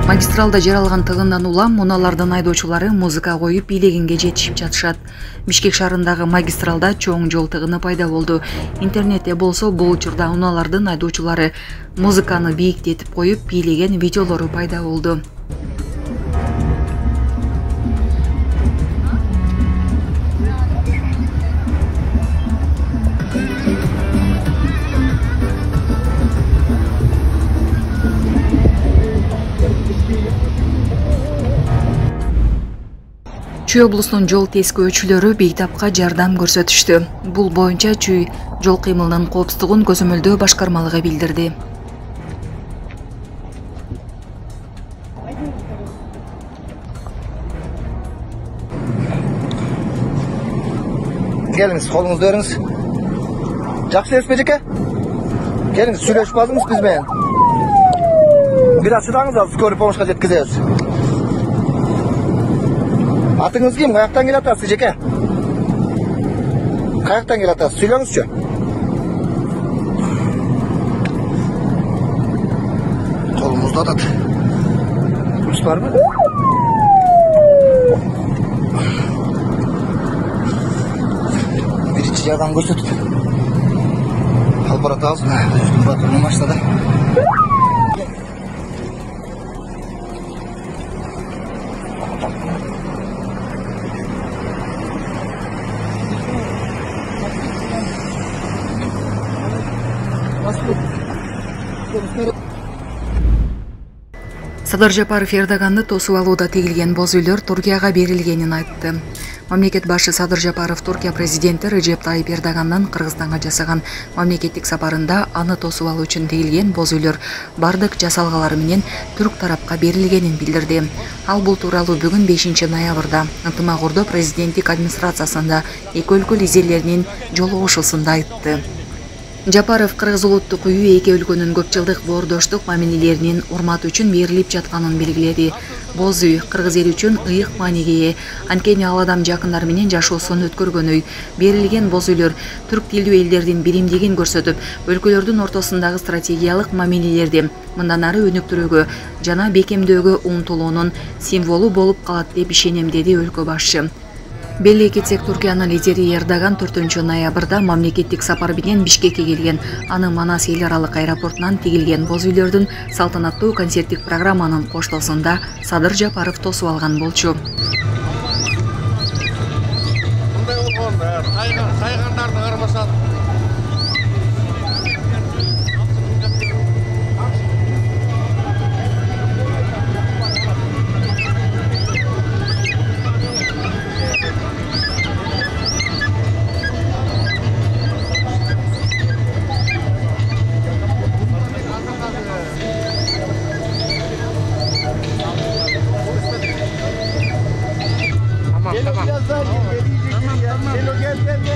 Магистралда жер алган тыгындан улам муналардын айдоочулары музыка коюп бийлегенге жетишип жатышат. Бишкек шаарындагы магистралда чоң жол тыгыны пайда болду. Интернетте болсо бул учурда унаалардын айдоочулары музыканы бийиктетип коюп бийлеген видеолору пайда болду. Чүй облусунун жол тескөөчүлөрү бейтапка жардам көрсөтүштү. Бул боюнча Чүй жол кыймылынын коопсуздугун көзөмөлдөө башкармалыгы билдирди. Келиңиз, колуңузду бериңиз. Жакшы элесизби, эжеке? Келиңиз, сүйлөшүп алдыңыз биз менен. Бир аз чыдаңыз, азыр скорый помощька жеткизебиз. Атыңыз ким? Каяктан келатасыз, эжеке? Каяктан келатасыз? Сүйлөңүзчү. Колумузда атат. Пульс барбы? Биринчи жардам көрсөтүп алып баратабыз. Температураны машинада. Садыр Жапаров Эрдоганды тосуп алууда тегилген боз үйлөр Туркияга берилгенин айтты. Мамлекет башы Садыр Жапаров Туркия президенти Режеп Тайип Эрдогандан Кыргызстанга жасаган мамлекеттик сапарында аны тосуп алуу үчүн тегилген боз үйлөр бардык жасалгалары менен түрк тарапка берилгенин билдирди. Ал бул тууралуу бүгүн 5 ноябрда Ынтымак-Ордо президенттик администрациясында эки өлкө лидерлеринин жолугушуусунда айтты. Жапаров кыргыз улуттук үйү эки өлкөнүн көп жылдык боордоштук мамилелеринин урматы үчүн берилип жатканын белгиледи. Боз үй кыргыз эли үчүн ыйык мааниге ээ. Анткени ал адам жакындары менен жашоосун өткөргөн үй. Берилген боз үйлөр түрк тилдүү элдердин биримдигин көрсөтүп, өлкөлөрдүн ортосундагы стратегиялык мамилелерди мындан ары өнүктүрүүгө жана бекемдөөгө умтулуунун символу болуп калат деп ишенем, деди өлкө башчы. Беле кетсек, Туркиянын лидери Эрдоган 4 ноябрда мамлекеттик сапар менен Бишкекке келген. Аны Манас эл аралык аэропортунан тегилген боз үйлөрдүн салтанаттуу концерттик программанын коштоосунда Садыр Жапаров тосуп алган болчу. Tamam.